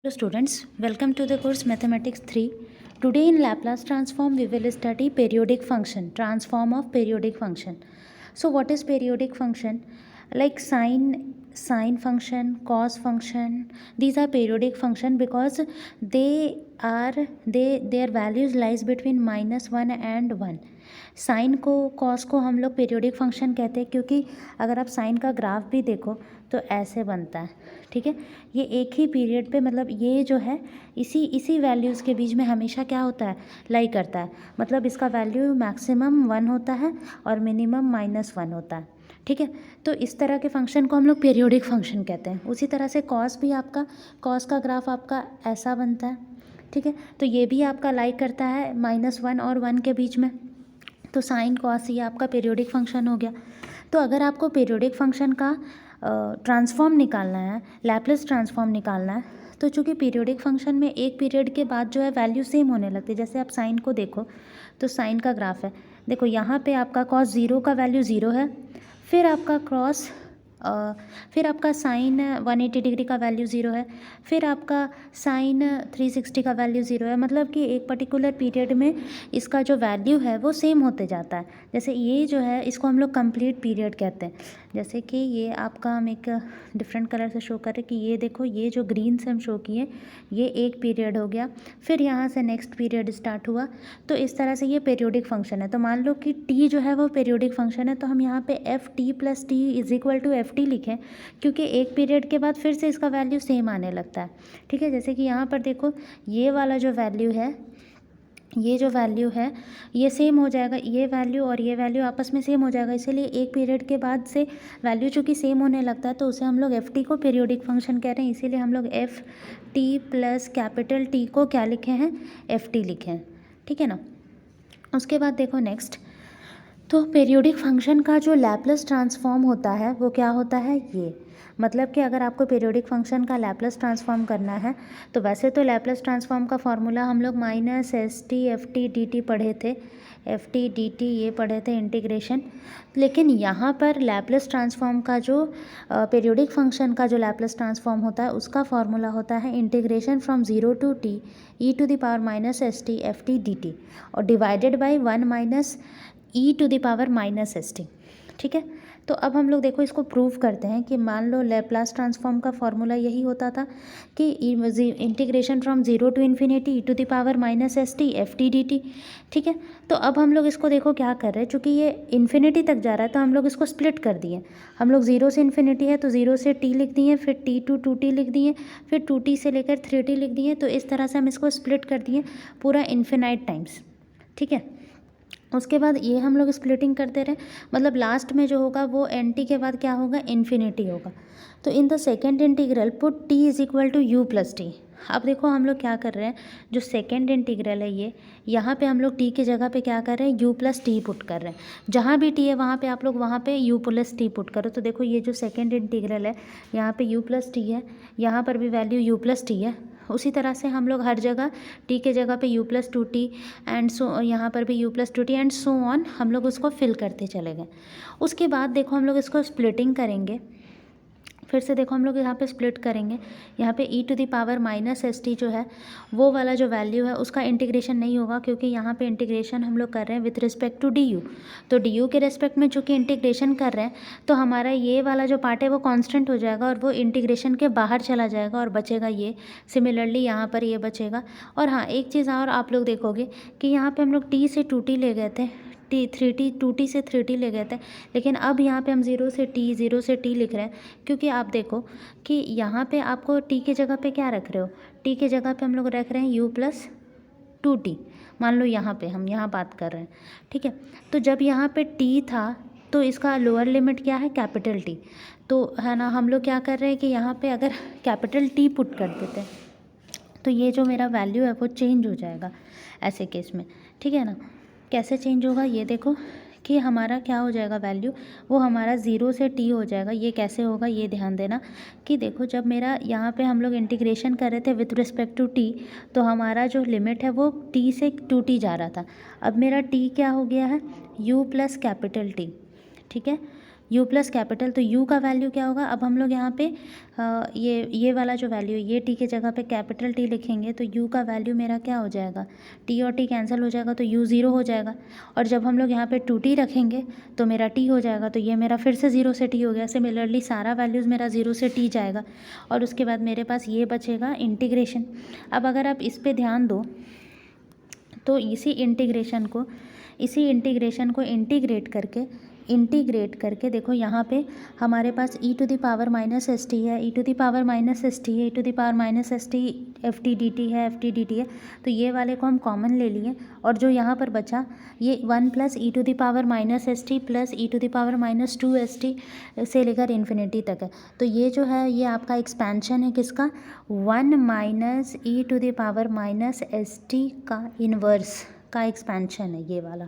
Hello students, welcome to the course Mathematics 3. Today in Laplace transform we will study periodic function, transform of periodic function. So what is periodic function? Like sine function, cos function, these are periodic function because their values lies between -1 and 1. Sign को cos को हम लोग periodic function कहते हैं क्योंकि अगर आप sign का ग्राफ भी देखो तो ऐसे बनता है, ठीक है। ये एक ही पीरियड पे मतलब ये जो है इसी वैल्यूज़ के बीच में हमेशा क्या होता है, लाई करता है। मतलब इसका वैल्यू मैक्सिमम 1 होता है और मिनिमम -1 होता है, ठीक है। तो इस तरह के फंक्शन को हम लोग पीरियोडिक फंक्शन कहते हैं। उसी तरह से कॉस भी आपका, कॉस का ग्राफ आपका ऐसा बनता है, ठीक है। तो ये भी आपका लाई करता है -1 और 1 के बीच में। तो साइन कॉस ये आपका पीरियोडिक फंक्शन हो गया। तो अगर आपको पीरियोडिक फंक्शन का ट्रांसफॉर्म निकालना है, लैप्लेस ट्रांसफॉर्म निकालना है, तो चूँकि पीरियोडिक फंक्शन में एक पीरियड के बाद जो है वैल्यू सेम होने लगती है। जैसे आप साइन को देखो तो साइन का ग्राफ है, देखो यहाँ पे आपका कॉस 0 का वैल्यू 0 है, फिर आपका फिर आपका साइन 180 डिग्री का वैल्यू 0 है, फिर आपका साइन 360 का वैल्यू 0 है। मतलब कि एक पर्टिकुलर पीरियड में इसका जो वैल्यू है वो सेम होते जाता है। जैसे ये जो है इसको हम लोग कंप्लीट पीरियड कहते हैं। जैसे कि ये आपका हम एक डिफरेंट कलर से शो कर रहे हैं कि ये देखो, ये जो ग्रीन से हम शो किए ये एक पीरियड हो गया, फिर यहाँ से नेक्स्ट पीरियड स्टार्ट हुआ। तो इस तरह से ये पीरियोडिक फंक्शन है। तो मान लो कि टी जो है वो पीरियोडिक फंक्शन है, तो हम यहाँ पे F T plus T is equal to F T लिखें, क्योंकि एक पीरियड के बाद फिर से इसका वैल्यू सेम आने लगता है, ठीक है। जैसे कि यहाँ पर देखो ये वाला जो वैल्यू है, ये जो वैल्यू है ये सेम हो जाएगा, ये वैल्यू और ये वैल्यू आपस में सेम हो जाएगा। इसीलिए एक पीरियड के बाद से वैल्यू चूँकि सेम होने लगता है तो उसे हम लोग एफ टी को पीरियोडिक फंक्शन कह रहे हैं। इसीलिए हम लोग F T plus capital T को क्या लिखे हैं, एफ टी लिखे हैं, ठीक है ना। उसके बाद देखो नेक्स्ट, तो पीरियोडिक फंक्शन का जो लैप्लेस ट्रांसफॉर्म होता है वो क्या होता है, ये मतलब कि अगर आपको पीरियोडिक फंक्शन का लैप्लेस ट्रांसफॉर्म करना है तो वैसे तो लैप्लेस ट्रांसफॉर्म का फॉर्मूला हम लोग -ST/FT/dt पढ़े थे, FT/dt ये पढ़े थे इंटीग्रेशन। लेकिन यहाँ पर लैप्लेस ट्रांसफॉर्म का जो पीरियोडिक फंक्शन का जो लैप्लेस ट्रांसफॉर्म होता है उसका फॉर्मूला होता है integration from 0 to t e⁻⁻ST/FT/dt और डिवाइडेड बाई 1 - e⁻⁻ST, ठीक है। तो अब हम लोग देखो इसको प्रूव करते हैं कि मान लो लैप्लास ट्रांसफॉर्म का फॉर्मूला यही होता था कि integration from 0 to infinity e⁻⁻ST/FT/dt, ठीक है। तो अब हम लोग इसको देखो क्या कर रहे हैं, चूँकि ये इन्फिनिटी तक जा रहा है तो हम लोग इसको स्प्लिट कर दिए। हम लोग 0 से इन्फिनिटी है तो 0 से t लिख दिए, फिर t to 2t लिख दिए, फिर 2t से लेकर 3t लिख दिए। तो इस तरह से हम इसको स्प्लिट कर दिए पूरा इन्फिनाइट टाइम्स, ठीक है। उसके बाद ये हम लोग स्प्लिटिंग करते रहे, मतलब लास्ट में जो होगा वो एन टी के बाद क्या होगा, इन्फिनिटी होगा। तो in the second integral put T is equal to U plus T. अब देखो हम लोग क्या कर रहे हैं, जो सेकेंड इंटीग्रल है ये, यहाँ पे हम लोग टी की जगह पे क्या कर रहे हैं, यू प्लस टी पुट कर रहे हैं। जहाँ भी टी है वहाँ पे आप लोग वहाँ पे यू प्लस टी पुट करो। तो देखो ये जो सेकेंड इंटीग्रल है यहाँ पे यू प्लस टी है, यहाँ पर भी वैल्यू यू प्लस टी है। उसी तरह से हम लोग हर जगह टी के जगह पे you plus two T and so, यहाँ पर भी you plus two T and so on, हम लोग उसको फिल करते चले गए। उसके बाद देखो हम लोग इसको स्प्लिटिंग करेंगे, फिर से देखो हम लोग यहाँ पे स्प्लिट करेंगे। यहाँ पे e⁻⁻ST जो है वो वाला जो वैल्यू है उसका इंटीग्रेशन नहीं होगा, क्योंकि यहाँ पे इंटीग्रेशन हम लोग कर रहे हैं विथ रिस्पेक्ट टू डी। तो डी के रिस्पेक्ट में चूँकि इंटीग्रेशन कर रहे हैं तो हमारा ये वाला जो पार्ट है वो कांस्टेंट हो जाएगा और वो इंटीग्रेशन के बाहर चला जाएगा और बचेगा ये। सिमिलरली यहाँ पर ये बचेगा। और हाँ, एक चीज़ और आप लोग देखोगे कि यहाँ पर हम लोग टी से 2t ले गए थे, टू टी से 3t ले गए थे, लेकिन अब यहाँ पे हम 0 से t लिख रहे हैं, क्योंकि आप देखो कि यहाँ पे आपको t के जगह पे क्या रख रहे हो, t के जगह पे हम लोग रख रहे हैं u प्लस 2t। मान लो यहाँ पे हम यहाँ बात कर रहे हैं, ठीक है। तो जब यहाँ पे t था तो इसका लोअर लिमिट क्या है, कैपिटल T। तो है ना, हम लोग क्या कर रहे हैं कि यहाँ पे अगर कैपिटल T पुट कर देते हैं तो ये जो मेरा वैल्यू है वो चेंज हो जाएगा ऐसे केस में, ठीक है ना। कैसे चेंज होगा ये देखो कि हमारा क्या हो जाएगा वैल्यू, वो हमारा 0 से t हो जाएगा। ये कैसे होगा ये ध्यान देना कि देखो जब मेरा यहाँ पे हम लोग इंटीग्रेशन कर रहे थे विथ रिस्पेक्ट टू t, तो हमारा जो लिमिट है वो t से 2t जा रहा था। अब मेरा t क्या हो गया है, u प्लस कैपिटल T, ठीक है। u प्लस कैपिटल, तो u का वैल्यू क्या होगा, अब हम लोग यहाँ पे ये वाला जो वैल्यू है, ये t के जगह पे कैपिटल T लिखेंगे तो u का वैल्यू मेरा क्या हो जाएगा, t और t कैंसिल हो जाएगा तो u 0 हो जाएगा। और जब हम लोग यहाँ पे 2t रखेंगे तो मेरा t हो जाएगा, तो ये मेरा फिर से 0 से t हो गया। सिमिलरली सारा वैल्यूज़ मेरा 0 से t जाएगा और उसके बाद मेरे पास ये बचेगा इंटीग्रेशन। अब अगर आप इस पे ध्यान दो तो इसी इंटीग्रेशन को इंटीग्रेट करके देखो यहाँ पे हमारे पास e to the power minus S T है, e to the power minus S T है, e to the power minus S T F T D T है, एफ टी डी टी है। तो ये वाले को हम कॉमन ले लिए और जो यहाँ पर बचा ये 1 plus E to the power minus S T plus E to the power minus 2 S T से लेकर इन्फिनिटी तक है। तो ये जो है ये आपका एक्सपेंशन है किसका, 1 minus E to the power minus S T का इन्वर्स का एक्सपेंशन है ये वाला।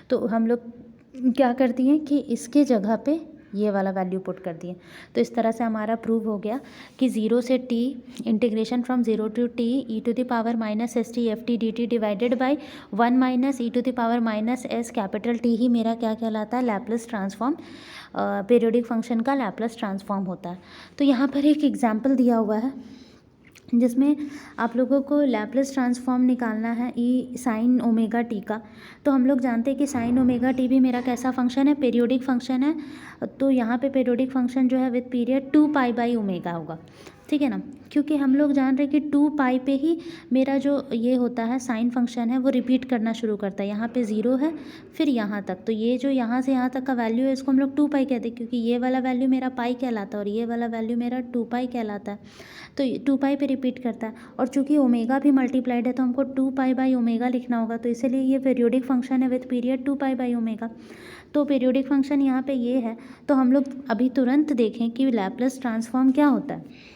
तो हम लोग क्या कर दिए कि इसके जगह पे ये वाला वैल्यू पुट कर दिए। तो इस तरह से हमारा प्रूव हो गया कि 0 से t integration from 0 to t e to the power minus S T F T D T divided by 1 minus E to the power minus S capital T ही मेरा क्या कहलाता है, लैप्लस ट्रांसफॉर्म, पीरियोडिक फंक्शन का Laplace transform होता है। तो यहाँ पर एक एग्जाम्पल दिया हुआ है जिसमें आप लोगों को लैप्लस ट्रांसफॉर्म निकालना है ई साइन ओमेगा टी का। तो हम लोग जानते हैं कि साइन ओमेगा टी भी मेरा कैसा फंक्शन है, पीरियोडिक फंक्शन है। तो यहाँ पे पीरियोडिक फंक्शन जो है with period 2 pi by omega होगा, ठीक है ना, क्योंकि हम लोग जान रहे हैं कि 2 पाई पे ही मेरा जो ये होता है साइन फंक्शन है वो रिपीट करना शुरू करता है। यहाँ पे 0 है फिर यहाँ तक, तो ये जो यहाँ से यहाँ तक का वैल्यू है इसको हम लोग 2 पाई कहते हैं, क्योंकि ये वाला वैल्यू मेरा पाई कहलाता है और ये वाला वैल्यू मेरा 2 पाई कहलाता है। तो 2 पाई पे रिपीट करता है और चूंकि ओमेगा भी मल्टीप्लाइड है तो हमको 2 पाई बाई ओमेगा लिखना होगा। तो इसीलिए ये पीरियोडिक फंक्शन है with period 2 pi by omega. तो पीरियोडिक फंक्शन यहाँ पे ये है। तो हम लोग अभी तुरंत देखें कि लैप्लस ट्रांसफॉर्म क्या होता है।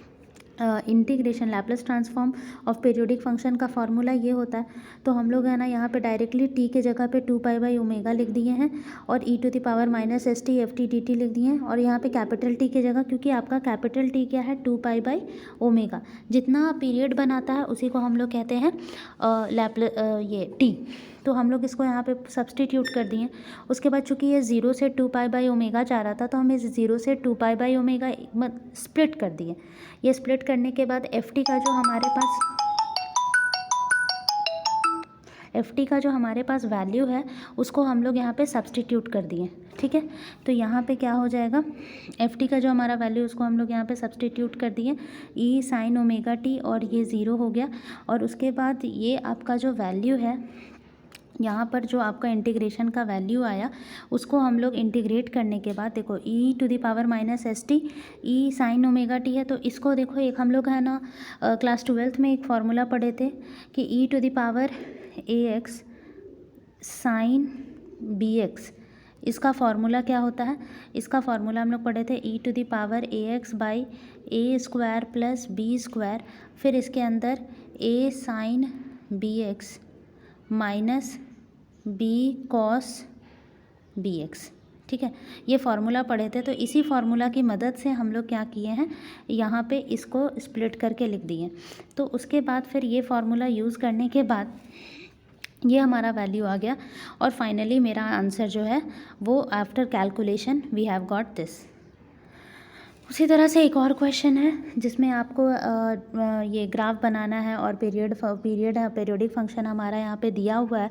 Integration Laplace transform of periodic function का फॉर्मूला ये होता है। तो हम लोग है ना यहाँ पे डायरेक्टली t के जगह पे 2 पाई बाई ओमेगा लिख दिए हैं और e to the power minus S T F T D T लिख दिए हैं और यहाँ पे कैपिटल T के जगह, क्योंकि आपका कैपिटल T क्या है 2 पाई बाई ओमेगा, जितना पीरियड बनाता है उसी को हम लोग कहते हैं ये t। तो हम लोग इसको यहाँ पे सब्सटीट्यूट कर दिए। उसके बाद चूंकि ये 0 से 2 पाई बाई ओमेगा जा रहा था तो हम इस 0 से 2 पाई बाई ओमेगा स्प्लिट कर दिए। ये स्प्लिट करने के बाद एफ टी का जो हमारे पास वैल्यू है उसको हम लोग यहाँ पे सब्सटीट्यूट कर दिए, ठीक है। तो यहाँ पे क्या हो जाएगा, एफ टी का जो हमारा वैल्यू उसको हम लोग यहाँ पे सब्सटीट्यूट कर दिए, ई साइन ओमेगा टी और ये 0 हो गया। और उसके बाद ये आपका जो वैल्यू है यहाँ पर जो आपका इंटीग्रेशन का वैल्यू आया उसको हम लोग इंटीग्रेट करने के बाद देखो e to the power minus S T E sine omega T है। तो इसको देखो एक हम लोग है ना क्लास 12th में एक फार्मूला पढ़े थे कि e to the power A X sine B X, इसका फार्मूला क्या होता है, इसका फार्मूला हम लोग पढ़े थे e to the power A X by A square plus B square, फिर इसके अंदर a sine B X minus B cos B X, ठीक है। ये फार्मूला पढ़े थे। तो इसी फार्मूला की मदद से हम लोग क्या किए हैं, यहाँ पे इसको स्प्लिट करके लिख दिए। तो उसके बाद फिर ये फार्मूला यूज़ करने के बाद ये हमारा वैल्यू आ गया और फाइनली मेरा आंसर जो है वो after calculation we have got this. उसी तरह से एक और क्वेश्चन है जिसमें आपको ये ग्राफ बनाना है और पीरियोडिक फंक्शन हमारा यहाँ पे दिया हुआ है।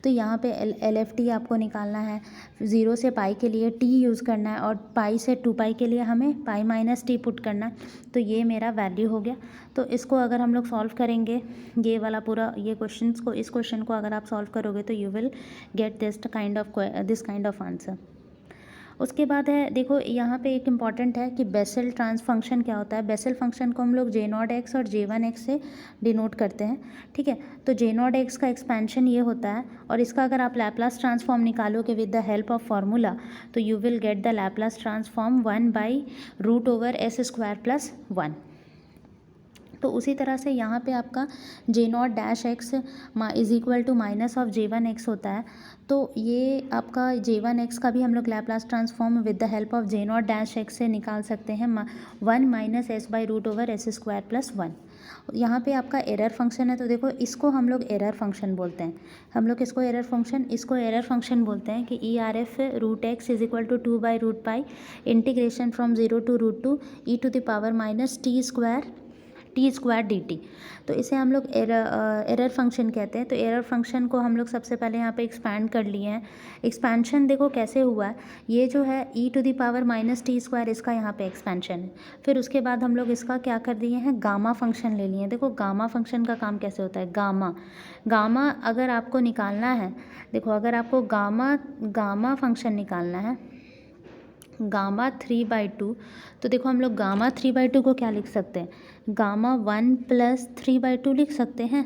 तो यहाँ पे एल एफ टी आपको निकालना है, 0 से पाई के लिए t यूज़ करना है और पाई से 2 पाई के लिए हमें पाई माइनस टी पुट करना है। तो ये मेरा वैल्यू हो गया। तो इसको अगर हम लोग सॉल्व करेंगे, ये वाला पूरा इस क्वेश्चन को अगर आप सॉल्व करोगे तो you will get this kind of answer. उसके बाद है देखो यहाँ पे एक इम्पॉर्टेंट है कि बेसल ट्रांस फंक्शन क्या होता है। बेसल फंक्शन को हम लोग J0x और J1x से डिनोट करते हैं, ठीक है। तो J0x का एक्सपेंशन ये होता है और इसका अगर आप लैप्लास ट्रांसफॉर्म निकालोगे with the help of formula तो you will get the Laplace transform 1/√/s² + 1। तो उसी तरह से यहाँ पे आपका J0-x is equal to minus of J1x होता है। तो ये आपका J1x का भी हम लोग Laplace transform with the help of J0-x से निकाल सकते हैं 1 - s/√/s² + 1। यहाँ पे आपका एरर फंक्शन है, तो देखो इसको हम लोग एरर फंक्शन बोलते हैं। हम लोग इसको एरर फंक्शन बोलते हैं कि E R F root x is equal to 2/√π integration from 0 to √2 e⁻⁻t² dt। तो इसे हम लोग एरर फंक्शन कहते हैं। तो एरर फंक्शन को हम लोग सबसे पहले यहाँ पे एक्सपैंड कर लिए हैं। एक्सपेंशन देखो कैसे हुआ है, ये जो है e⁻⁻t², इसका यहाँ पे एक्सपेंशन है। फिर उसके बाद हम लोग इसका क्या कर दिए हैं, गामा फंक्शन ले लिए हैं। देखो गामा फंक्शन का काम कैसे होता है, गामा अगर आपको निकालना है, देखो अगर आपको गामा फंक्शन निकालना है, गामा 3/2, तो देखो हम लोग गामा 3/2 को क्या लिख सकते हैं, गामा 1 + 3/2 लिख सकते हैं।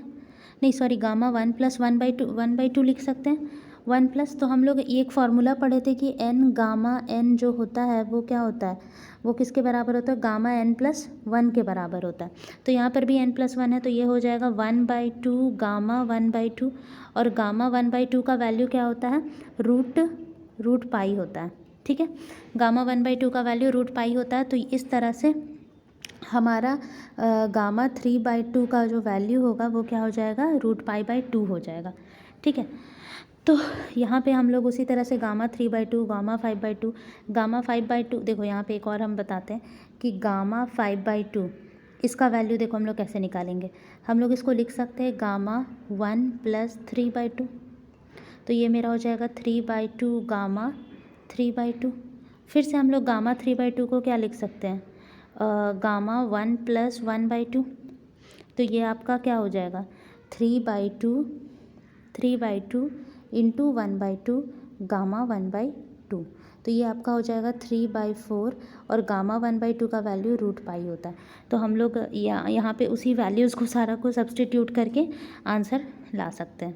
नहीं सॉरी, गामा 1 + 1/2 लिख सकते हैं। 1 प्लस, तो हम लोग एक फार्मूला पढ़े थे कि एन गामा एन जो होता है वो क्या होता है, वो किसके बराबर होता है, गामा n+1 के बराबर होता है। तो यहाँ पर भी n+1 है, तो ये हो जाएगा 1/2 गामा 1/2, और गामा 1/2 का वैल्यू क्या होता है, रूट पाई होता है। ठीक है, गामा 1/2 का वैल्यू √π होता है। तो इस तरह से हमारा गामा 3/2 का जो वैल्यू होगा वो क्या हो जाएगा, √π/2 हो जाएगा। ठीक है, तो यहाँ पे हम लोग उसी तरह से गामा 3/2, गामा 5/2, गामा 5/2, देखो यहाँ पे एक और हम बताते हैं कि गामा 5/2 इसका वैल्यू देखो हम लोग कैसे निकालेंगे। हम लोग इसको लिख सकते हैं गामा 1 + 3/2, तो ये मेरा हो जाएगा 3/2 गामा 3/2। फिर से हम लोग गामा 3/2 को क्या लिख सकते हैं, गामा 1 + 1/2, तो ये आपका क्या हो जाएगा 3/2 इंटू 1/2 गामा 1/2, तो ये आपका हो जाएगा 3/4, और गामा 1/2 का वैल्यू √π होता है। तो हम लोग यहाँ पे उसी वैल्यूज़ को सारा को सब्सटीट्यूट करके आंसर ला सकते हैं।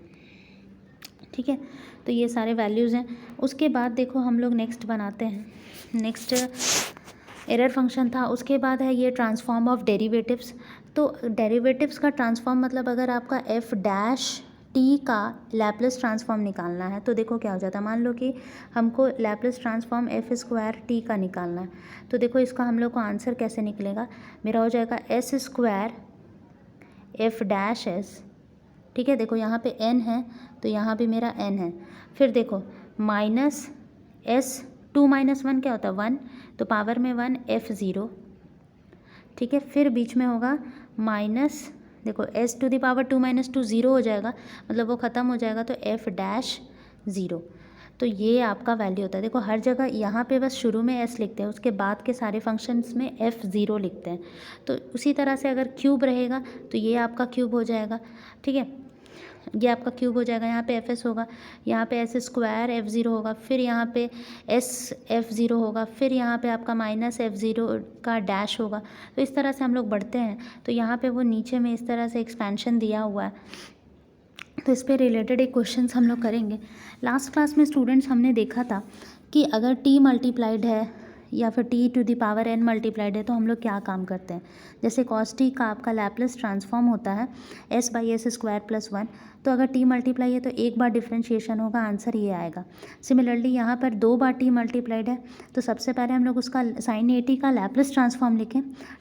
ठीक है, तो ये सारे वैल्यूज़ हैं। उसके बाद देखो हम लोग नेक्स्ट बनाते हैं, नेक्स्ट एरर फंक्शन था, उसके बाद है ये ट्रांसफॉर्म ऑफ डेरिवेटिव्स। तो डेरिवेटिव्स का ट्रांसफॉर्म मतलब अगर आपका f' का लैप्लेस ट्रांसफॉर्म निकालना है, तो देखो क्या हो जाता है, मान लो कि हमको लैप्लेस ट्रांसफॉर्म f² का निकालना है, तो देखो इसका हम लोग को आंसर कैसे निकलेगा, मेरा हो जाएगा s² f'(s). ठीक है, देखो यहाँ पे n है, तो यहाँ भी मेरा n है। फिर देखो माइनस s, 2 - 1 क्या होता है 1, तो पावर में 1 f0। ठीक है, फिर बीच में होगा माइनस, देखो s⁻² 2 - 2 0 हो जाएगा, मतलब वो ख़त्म हो जाएगा, तो f'0। तो ये आपका वैल्यू होता है। देखो हर जगह यहाँ पे बस शुरू में s लिखते हैं, उसके बाद के सारे फंक्शंस में f0 लिखते हैं। तो उसी तरह से अगर क्यूब रहेगा तो ये आपका क्यूब हो जाएगा। ठीक है, ये आपका क्यूब हो जाएगा, यहाँ पे fs होगा, यहाँ पे s² f0 होगा, फिर यहाँ पे s f0 होगा, फिर यहाँ पे आपका -f0 का डैश होगा। तो इस तरह से हम लोग बढ़ते हैं। तो यहाँ पे वो नीचे में इस तरह से एक्सपेंशन दिया हुआ है, तो इस पे रिलेटेड एक क्वेश्चंस हम लोग करेंगे। लास्ट क्लास में स्टूडेंट्स हमने देखा था कि अगर t मल्टीप्लाइड है या फिर t⁻n मल्टीप्लाइड है तो हम लोग क्या काम करते हैं। जैसे cos t का आपका लैप्लेस ट्रांसफॉर्म होता है s/s² + 1, तो अगर t मल्टीप्लाई है तो एक बार डिफ्रेंशिएशन होगा, आंसर ये आएगा। सिमिलरली यहाँ पर 2 बार t मल्टीप्लाइड है, तो सबसे पहले हम लोग उसका sin at का लैप्लेस ट्रांसफॉर्म लिखें।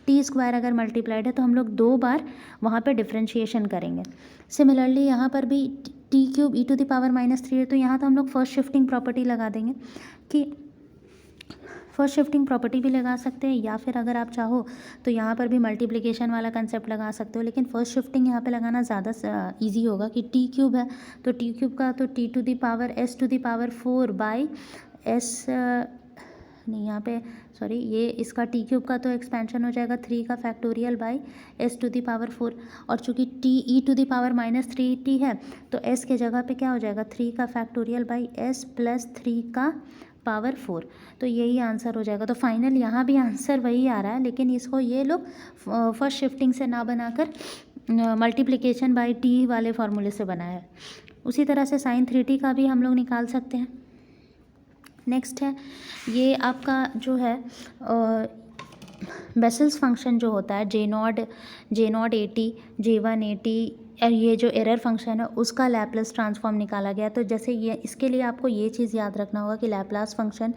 t² अगर मल्टीप्लाइड है तो हम लोग 2 बार वहाँ पर डिफ्रेंशिएशन करेंगे। सिमिलरली यहाँ पर भी t³ e⁻³ है, तो यहाँ तो हम लोग फर्स्ट शिफ्टिंग प्रॉपर्टी लगा देंगे कि फर्स्ट शिफ्टिंग प्रॉपर्टी भी लगा सकते हैं, या फिर अगर आप चाहो तो यहाँ पर भी मल्टीप्लिकेशन वाला कंसेप्ट लगा सकते हो, लेकिन फर्स्ट शिफ्टिंग यहाँ पे लगाना ज़्यादा इजी होगा कि t³ है तो t³ का तो t⁻s⁴/s नहीं, यहाँ पे सॉरी, ये इसका t³ का तो एक्सपेंशन हो जाएगा 3 का फैक्टोरियल बाई s⁴, और चूँकि e⁻³ है तो s के जगह पे क्या हो जाएगा 3 का फैक्टोरियल बाई s + 3 का पावर 4, तो यही आंसर हो जाएगा। तो फाइनल यहाँ भी आंसर वही आ रहा है, लेकिन इसको ये लोग फर्स्ट शिफ्टिंग से ना बनाकर मल्टीप्लिकेशन बाय t वाले फार्मूले से बनाया है। उसी तरह से sin 3t का भी हम लोग निकाल सकते हैं। नेक्स्ट है ये आपका जो है बेसल्स फंक्शन जो होता है J0 at, J1 at, ये जो एरर फंक्शन है उसका लैप्लस ट्रांसफॉर्म निकाला गया। तो जैसे ये इसके लिए आपको ये चीज़ याद रखना होगा कि Laplace function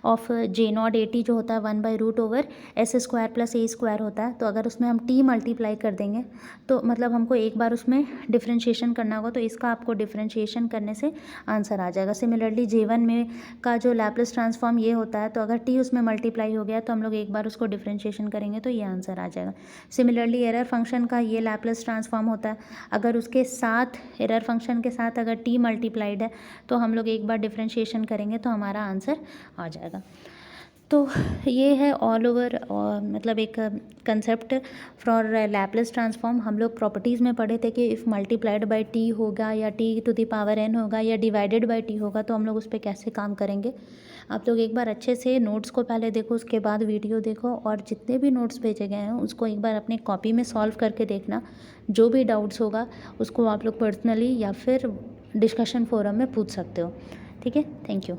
of J not A T जो होता है 1/√S² + a² होता है। तो अगर उसमें हम t मल्टीप्लाई कर देंगे तो मतलब हमको एक बार उसमें डिफ्रेंशिएशन करना होगा, तो इसका आपको डिफ्रेंशिएशन करने से आंसर आ जाएगा। सिमिलरली J1 में का जो लैप्लस ट्रांसफॉर्म ये होता है, तो अगर t उसमें मल्टीप्लाई हो गया तो हम लोग एक बार उसको डिफ्रेंशिएशन करेंगे तो ये आंसर आ जाएगा। सिमिलरली एरर फंक्शन का ये लैप्लस ट्रांसफॉर्म होता है, अगर उसके साथ एरर फंक्शन के साथ अगर t मल्टीप्लाइड है तो हम लोग एक बार डिफ्रेंशिएशन करेंगे तो हमारा आंसर आ जाएगा। तो ये है ऑल ओवर मतलब एक कंसेप्ट फॉर लैप्लस ट्रांसफॉर्म। हम लोग प्रॉपर्टीज़ में पढ़े थे कि इफ़ मल्टीप्लाइड बाय t होगा या t⁴n होगा या डिवाइडेड बाय t होगा तो हम लोग उस पर कैसे काम करेंगे। आप लोग एक बार अच्छे से नोट्स को पहले देखो, उसके बाद वीडियो देखो, और जितने भी नोट्स भेजे गए हैं उसको एक बार अपनी कॉपी में सॉल्व करके देखना। जो भी डाउट्स होगा उसको आप लोग पर्सनली या फिर डिस्कशन फोरम में पूछ सकते हो। ठीक है, थैंक यू।